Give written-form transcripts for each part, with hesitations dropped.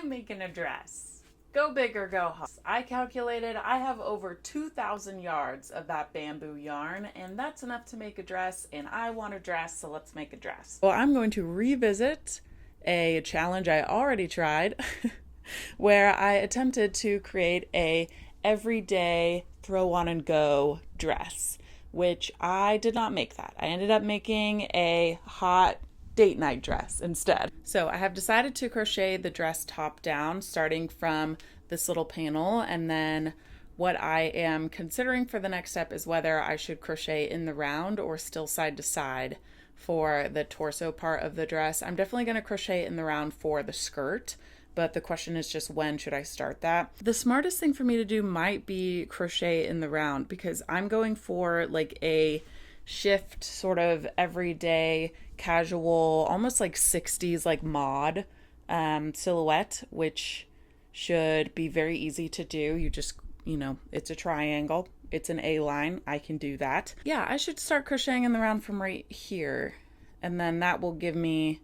making a dress. Go big or go home. I calculated I have over 2,000 yards of that bamboo yarn, and that's enough to make a dress, and I want a dress, so let's make a dress. Well, I'm going to revisit a challenge I already tried where I attempted to create a everyday throw on and go dress, which I did not make that. I ended up making a hot date night dress instead. So I have decided to crochet the dress top down, starting from this little panel, and then what I am considering for the next step is whether I should crochet in the round or still side to side for the torso part of the dress. I'm definitely going to crochet in the round for the skirt, but the question is just when should I start that? The smartest thing for me to do might be crochet in the round, because I'm going for like a shift sort of everyday casual, almost like 60s like mod silhouette, which should be very easy to do. You just, it's a triangle, it's an A line, I can do that. Yeah, I should start crocheting in the round from right here, and then that will give me,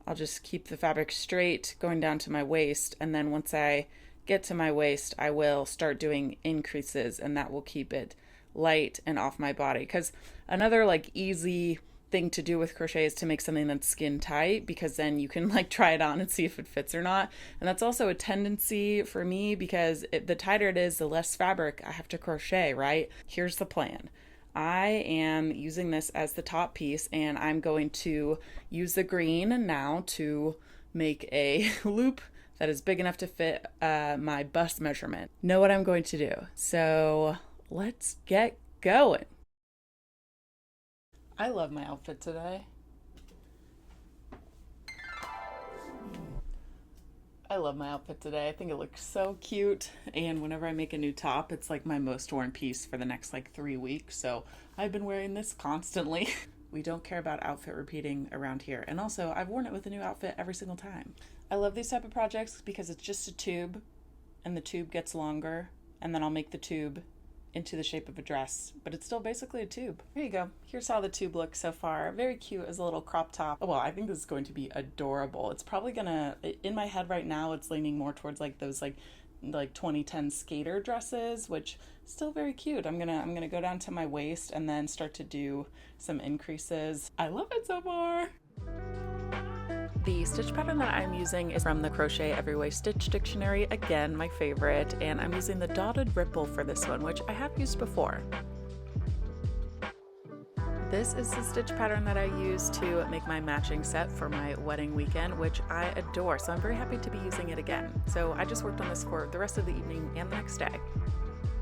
I'll just keep the fabric straight going down to my waist, and then once I get to my waist I will start doing increases, and that will keep it light and off my body. Because another like easy thing to do with crochet is to make something that's skin tight, because then you can like try it on and see if it fits or not. And that's also a tendency for me, because the tighter it is, the less fabric I have to crochet, right? Here's the plan. I am using this as the top piece, and I'm going to use the green now to make a loop that is big enough to fit my bust measurement. Know what I'm going to do. So let's get going. I love my outfit today. I think it looks so cute, and whenever I make a new top, it's like my most worn piece for the next like 3 weeks, so I've been wearing this constantly. We don't care about outfit repeating around here, and also I've worn it with a new outfit every single time. I love these type of projects because it's just a tube, and the tube gets longer, and then I'll make the tube into the shape of a dress, but it's still basically a tube. There you go. Here's how the tube looks so far. Very cute as a little crop top. Oh, well, I think this is going to be adorable. It's probably gonna, in my head right now, it's leaning more towards like those like 2010 skater dresses, which is still very cute. I'm gonna go down to my waist and then start to do some increases. I love it so far. The stitch pattern that I'm using is from the Crochet Every Way Stitch Dictionary, again my favorite, and I'm using the dotted ripple for this one, which I have used before. This is the stitch pattern that I used to make my matching set for my wedding weekend, which I adore, so I'm very happy to be using it again. So I just worked on this for the rest of the evening and the next day.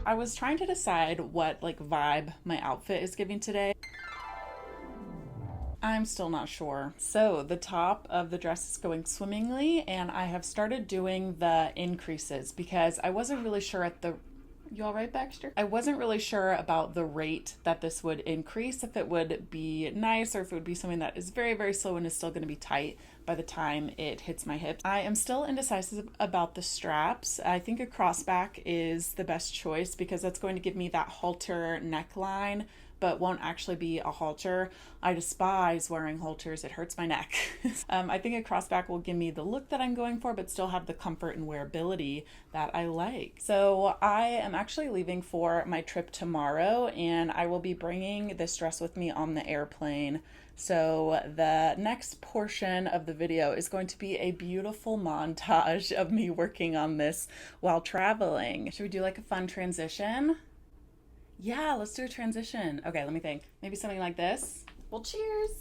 I was trying to decide what like vibe my outfit is giving today. I'm still not sure. So the top of the dress is going swimmingly, and I have started doing the increases because I wasn't really sure at the... You all right, Baxter? I wasn't really sure about the rate that this would increase, if it would be nice or if it would be something that is very, very slow and is still going to be tight by the time it hits my hips. I am still indecisive about the straps. I think a crossback is the best choice because that's going to give me that halter neckline, but won't actually be a halter. I despise wearing halters, it hurts my neck. I think a crossback will give me the look that I'm going for, but still have the comfort and wearability that I like. So I am actually leaving for my trip tomorrow, and I will be bringing this dress with me on the airplane. So the next portion of the video is going to be a beautiful montage of me working on this while traveling. Should we do like a fun transition? Yeah, let's do a transition. Okay, let me think. Maybe something like this. Well, cheers.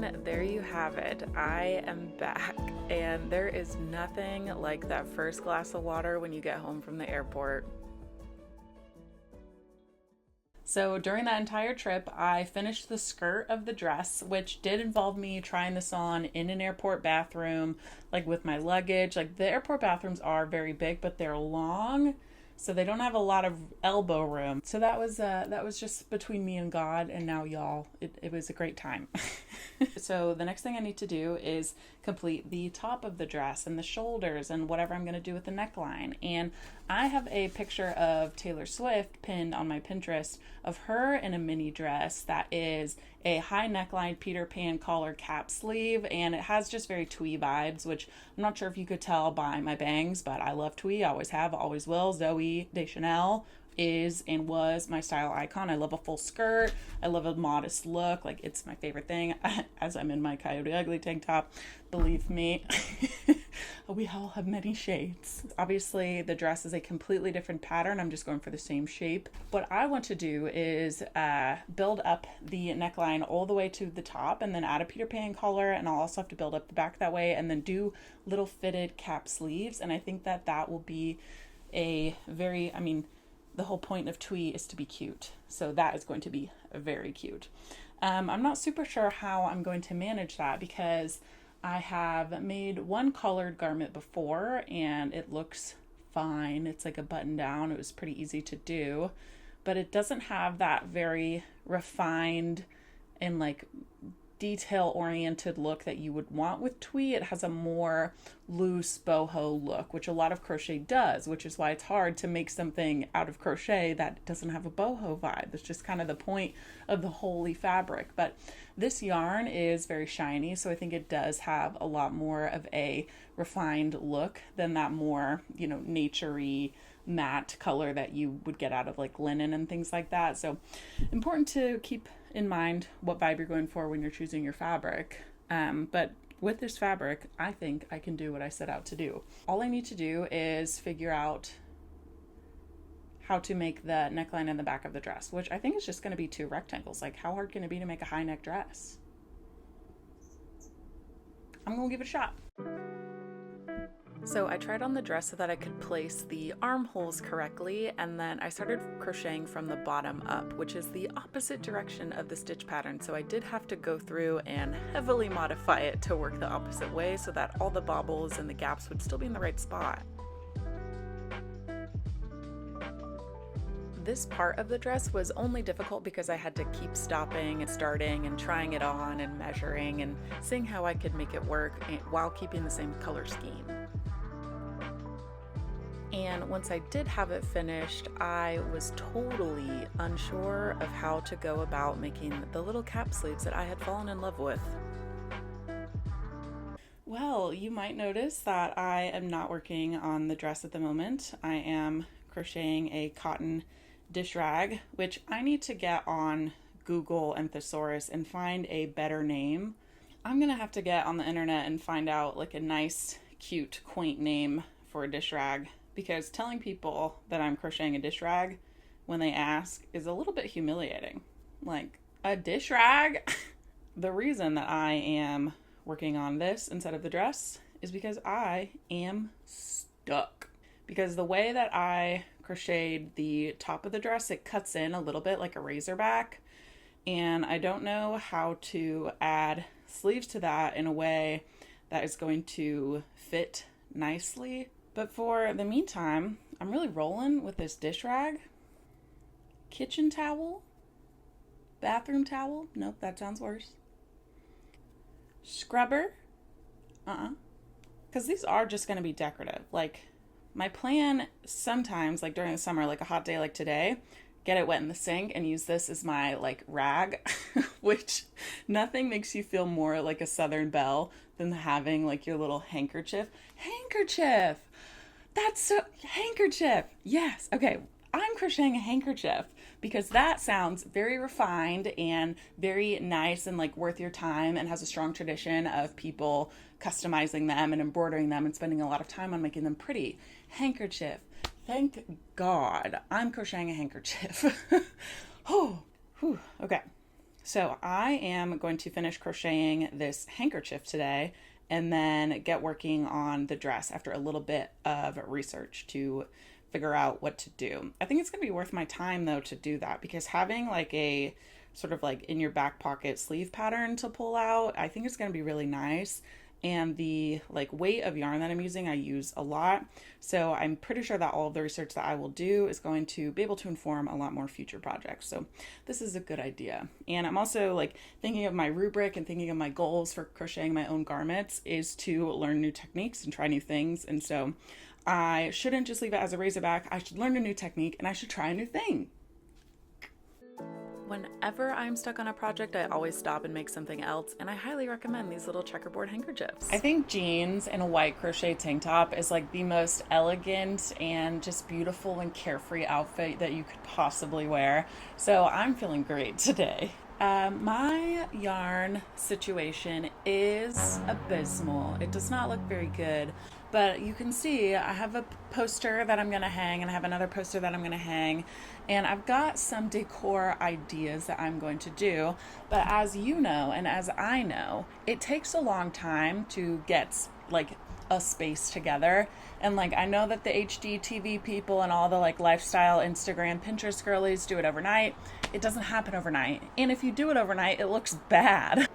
everyone, there you have it. I am back, and there is nothing like that first glass of water when you get home from the airport. So during that entire trip, I finished the skirt of the dress, which did involve me trying this on in an airport bathroom, like with my luggage. Like the airport bathrooms are very big, but they're long, so they don't have a lot of elbow room. So that was just between me and God, and now y'all, it was a great time. So the next thing I need to do is complete the top of the dress and the shoulders and whatever I'm going to do with the neckline. And I have a picture of Taylor Swift pinned on my Pinterest of her in a mini dress that is a high neckline Peter Pan collar cap sleeve, and it has just very twee vibes, which I'm not sure if you could tell by my bangs, but I love twee. I always have, always will. Zoe Deschanel is and was my style icon. I love a full skirt. I love a modest look. Like, it's my favorite thing. As I'm in my Coyote Ugly tank top, believe me, we all have many shades. Obviously, the dress is a completely different pattern. I'm just going for the same shape. What I want to do is build up the neckline all the way to the top and then add a Peter Pan collar, and I'll also have to build up the back that way and then do little fitted cap sleeves. And I think that that will be a very, the whole point of twee is to be cute. So that is going to be very cute. I'm not super sure how I'm going to manage that because I have made one collared garment before and it looks fine. It's like a button down. It was pretty easy to do, but it doesn't have that very refined and like detail oriented look that you would want with twee. It has a more loose boho look, which a lot of crochet does, which is why it's hard to make something out of crochet that doesn't have a boho vibe. It's just kind of the point of the holy fabric. But this yarn is very shiny, so I think it does have a lot more of a refined look than that more, naturey matte color that you would get out of like linen and things like that. So important to keep in mind what vibe you're going for when you're choosing your fabric. But with this fabric, I think I can do what I set out to do. All I need to do is figure out how to make the neckline in the back of the dress, which I think is just going to be 2 rectangles. Like, how hard can it be to make a high neck dress? I'm going to give it a shot. So I tried on the dress so that I could place the armholes correctly, and then I started crocheting from the bottom up, which is the opposite direction of the stitch pattern. So I did have to go through and heavily modify it to work the opposite way so that all the bobbles and the gaps would still be in the right spot. This part of the dress was only difficult because I had to keep stopping and starting and trying it on and measuring and seeing how I could make it work while keeping the same color scheme. And once I did have it finished, I was totally unsure of how to go about making the little cap sleeves that I had fallen in love with. Well, you might notice that I am not working on the dress at the moment. I am crocheting a cotton dish rag, which I need to get on Google and Thesaurus and find a better name. I'm gonna have to get on the internet and find out like a nice, cute, quaint name for a dish rag, because telling people that I'm crocheting a dish rag when they ask is a little bit humiliating. Like, a dish rag? The reason that I am working on this instead of the dress is because I am stuck. Because the way that I crocheted the top of the dress, it cuts in a little bit like a razor back, and I don't know how to add sleeves to that in a way that is going to fit nicely. But for the meantime, I'm really rolling with this dish rag, kitchen towel, bathroom towel, nope, that sounds worse, scrubber, because these are just going to be decorative. Like, my plan sometimes, like during the summer, like a hot day like today, get it wet in the sink and use this as my like rag, which nothing makes you feel more like a Southern belle than having like your little handkerchief. That's so, handkerchief. Yes. Okay. I'm crocheting a handkerchief because that sounds very refined and very nice and like worth your time and has a strong tradition of people customizing them and embroidering them and spending a lot of time on making them pretty. Handkerchief. Thank God I'm crocheting a handkerchief. Oh, whew. Okay. So I am going to finish crocheting this handkerchief today and then get working on the dress after a little bit of research to figure out what to do. I think it's going to be worth my time though to do that, because having like a sort of like in your back pocket sleeve pattern to pull out, I think it's going to be really nice. And the like weight of yarn that I'm using, I use a lot. So I'm pretty sure that all of the research that I will do is going to be able to inform a lot more future projects. So this is a good idea. And I'm also like thinking of my rubric and thinking of my goals for crocheting my own garments is to learn new techniques and try new things. And so I shouldn't just leave it as a razorback. I should learn a new technique and I should try a new thing. Whenever I'm stuck on a project, I always stop and make something else, and I highly recommend these little checkerboard handkerchiefs. I think jeans and a white crochet tank top is like the most elegant and just beautiful and carefree outfit that you could possibly wear. So I'm feeling great today. My yarn situation is abysmal. It does not look very good, but you can see I have a poster that I'm going to hang, and I have another poster that I'm going to hang, and I've got some decor ideas that I'm going to do. But as you know, and as I know, it takes a long time to get like a space together. And like I know that the HGTV people and all the like lifestyle Instagram Pinterest girlies do it overnight. It doesn't happen overnight, and if you do it overnight, it looks bad.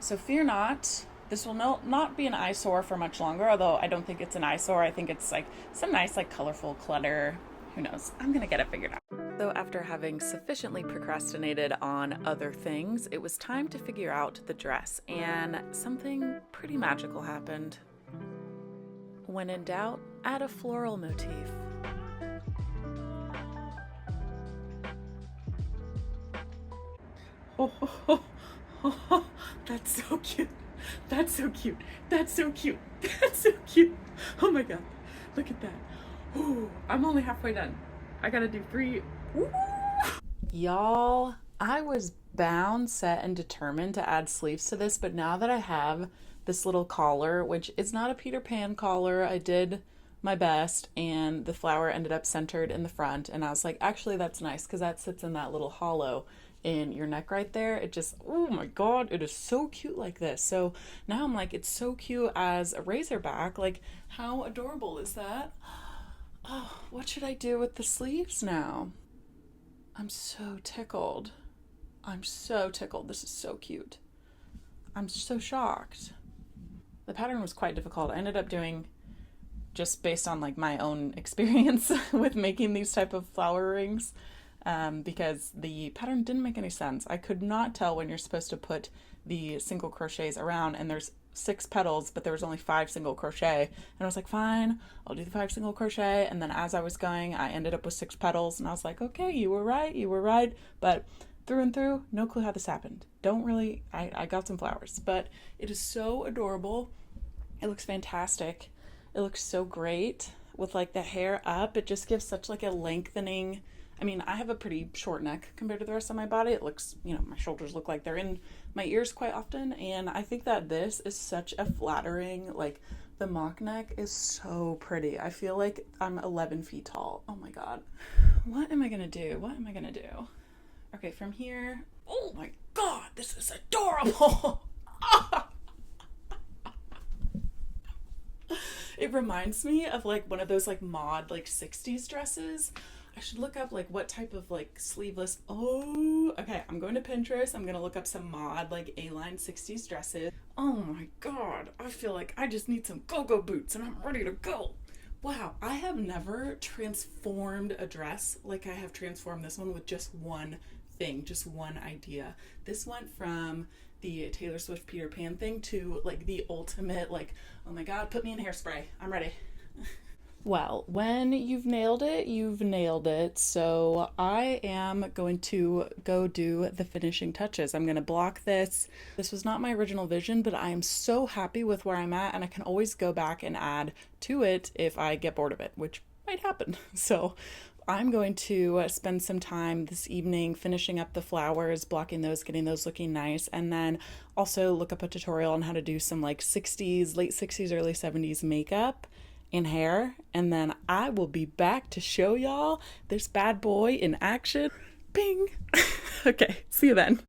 So fear not, this will not be an eyesore for much longer, although I don't think it's an eyesore. I think it's like some nice like colorful clutter. Who knows? I'm gonna get it figured out. So after having sufficiently procrastinated on other things, it was time to figure out the dress, and something pretty magical happened. When in doubt, add a floral motif. Oh, oh, oh, oh, that's so cute. That's so cute. That's so cute. That's so cute. Oh my god. Look at that. Ooh, I'm only halfway done. I gotta do 3. Ooh. Y'all, I was bound, set, and determined to add sleeves to this, but now that I have this little collar, which is not a Peter Pan collar, I did my best, and the flower ended up centered in the front, and I was like, actually that's nice because that sits in that little hollow in your neck right there. It just, oh my god, it is so cute like this. So now I'm like, it's so cute as a razorback. Like, how adorable is that? Oh, what should I do with the sleeves now? I'm so tickled. I'm so tickled. This is so cute. I'm so shocked. The pattern was quite difficult. I ended up doing, just based on like my own experience with making these type of flower rings, because the pattern didn't make any sense. I could not tell when you're supposed to put the single crochets around, and there's 6 petals, but there was only 5 single crochet, and I was like, fine, I'll do the 5 single crochet. And then as I was going, I ended up with 6 petals, and I was like, okay, you were right. But through and through, no clue how this happened. I got some flowers, but it is so adorable. It looks fantastic. It looks so great with like the hair up. It just gives such like a lengthening. I mean, I have a pretty short neck compared to the rest of my body. It looks, my shoulders look like they're in my ears quite often. And I think that this is such a flattering, like the mock neck is so pretty. I feel like I'm 11 feet tall. Oh my God. What am I going to do? Okay, from here. Oh my God, this is adorable. It reminds me of like one of those like mod like 60s dresses. I should look up like what type of like sleeveless. Oh, okay. I'm going to Pinterest. I'm going to look up some mod like A-line 60s dresses. Oh my God. I feel like I just need some go-go boots and I'm ready to go. Wow. I have never transformed a dress like I have transformed this one with just one thing, just one idea. This went from the Taylor Swift Peter Pan thing to like the ultimate like, oh my God, put me in hairspray. I'm ready. Well, when you've nailed it, you've nailed it. So I am going to go do the finishing touches. I'm going to block this. This was not my original vision, but I am so happy with where I'm at, and I can always go back and add to it if I get bored of it, which might happen. So I'm going to spend some time this evening finishing up the flowers, blocking those, getting those looking nice, and then also look up a tutorial on how to do some like 60s, late 60s, early 70s makeup and hair, and then I will be back to show y'all this bad boy in action. Bing! Okay, see you then.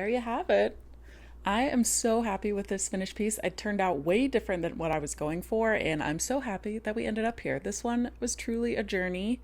there you have it. I am so happy with this finished piece. It turned out way different than what I was going for, and I'm so happy that we ended up here. This one was truly a journey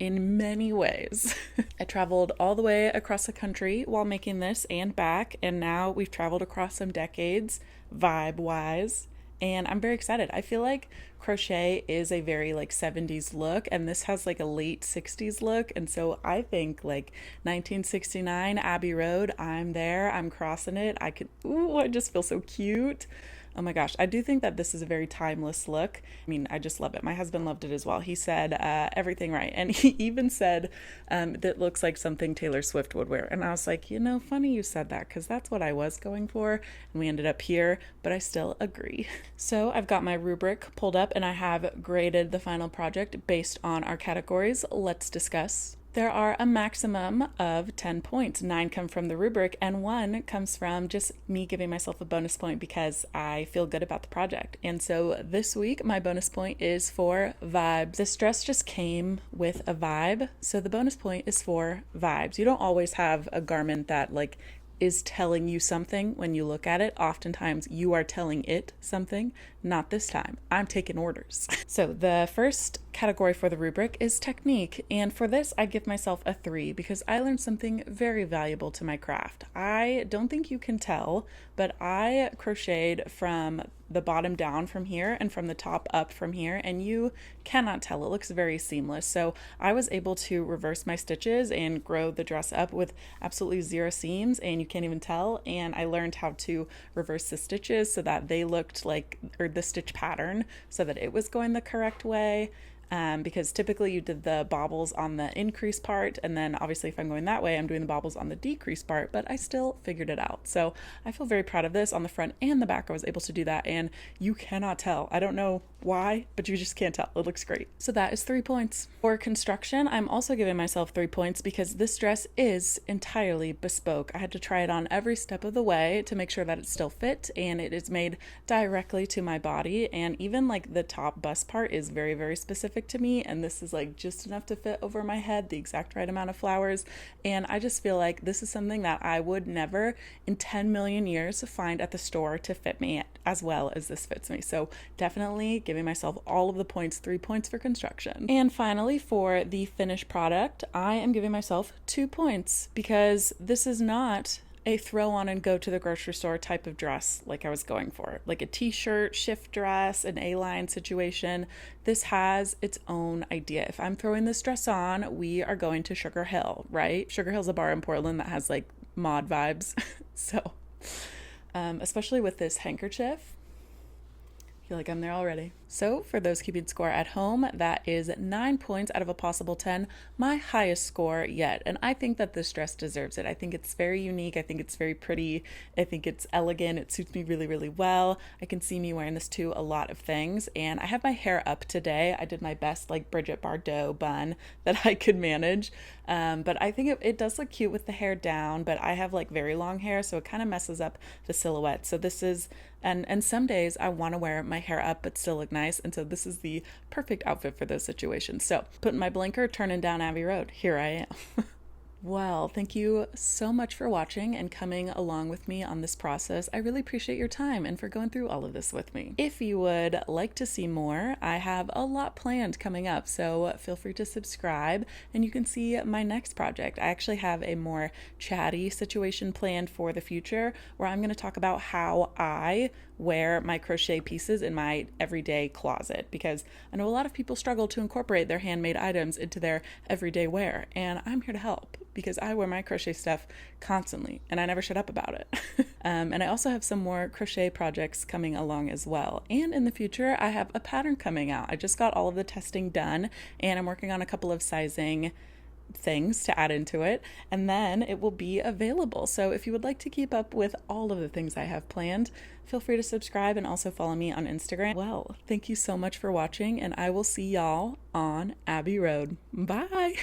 in many ways. I traveled all the way across the country while making this and back, and now we've traveled across some decades vibe-wise, and I'm very excited. I feel like crochet is a very like 70s look, and this has like a late 60s look, and so I think like 1969 Abbey Road, I'm there, I'm crossing it. I just feel so cute. Oh my gosh, I do think that this is a very timeless look. I mean, I just love it. My husband loved it as well. He said everything right. And he even said that looks like something Taylor Swift would wear. And I was like, you know, funny you said that, because that's what I was going for. And we ended up here, but I still agree. So I've got my rubric pulled up and I have graded the final project based on our categories. Let's discuss. There are a maximum of 10 points. 9 come from the rubric and 1 comes from just me giving myself a bonus point because I feel good about the project. And so this week, my bonus point is for vibes. This dress just came with a vibe, so the bonus point is for vibes. You don't always have a garment that like is telling you something when you look at it. Oftentimes you are telling it something. Not this time. I'm taking orders. So the first category for the rubric is technique. And for this, I give myself a 3 because I learned something very valuable to my craft. I don't think you can tell, but I crocheted from the bottom down from here and from the top up from here, and you cannot tell. It looks very seamless. So I was able to reverse my stitches and grow the dress up with absolutely 0 seams, and you can't even tell. And I learned how to reverse the stitches so that they looked like, or the stitch pattern so that it was going the correct way. Because typically you did the bobbles on the increase part, and then obviously if I'm going that way, I'm doing the bobbles on the decrease part, but I still figured it out. So I feel very proud of this. On the front and the back, I was able to do that, and you cannot tell. I don't know why, but you just can't tell. It looks great. So that is 3 points. For construction, I'm also giving myself 3 points because this dress is entirely bespoke. I had to try it on every step of the way to make sure that it still fit, and it is made directly to my body, and even like the top bust part is very, very specific to me, and this is like just enough to fit over my head, the exact right amount of flowers. And I just feel like this is something that I would never in 10 million years find at the store to fit me as well as this fits me. So definitely giving myself all of the points. 3 points for construction. And finally, for the finished product, I am giving myself 2 points because this is not a throw on and go to the grocery store type of dress like I was going for, like a t-shirt, shift dress, an A-line situation. This has its own idea. If I'm throwing this dress on, we are going to Sugar Hill, right? Sugar Hill's a bar in Portland that has like mod vibes. So, especially with this handkerchief, I feel like I'm there already. So for those keeping score at home, that is 9 points out of a possible 10, my highest score yet. And I think that this dress deserves it. I think it's very unique. I think it's very pretty. I think it's elegant. It suits me really, really well. I can see me wearing this to a lot of things. And I have my hair up today. I did my best like Bridget Bardot bun that I could manage. But I think it does look cute with the hair down, but I have like very long hair, so it kind of messes up the silhouette. So this is, and some days I want to wear my hair up but still look nice, and so this is the perfect outfit for those situations. So putting my blinker, turning down Abbey Road, here I am. Well, thank you so much for watching and coming along with me on this process. I really appreciate your time and for going through all of this with me. If you would like to see more, I have a lot planned coming up, so feel free to subscribe and you can see my next project. I actually have a more chatty situation planned for the future where I'm going to talk about how I wear my crochet pieces in my everyday closet, because I know a lot of people struggle to incorporate their handmade items into their everyday wear, and I'm here to help because I wear my crochet stuff constantly and I never shut up about it. And I also have some more crochet projects coming along as well. And in the future, I have a pattern coming out. I just got all of the testing done and I'm working on a couple of sizing things to add into it, and then it will be available. So if you would like to keep up with all of the things I have planned, feel free to subscribe and also follow me on Instagram. Well, thank you so much for watching, and I will see y'all on Abbey Road. Bye!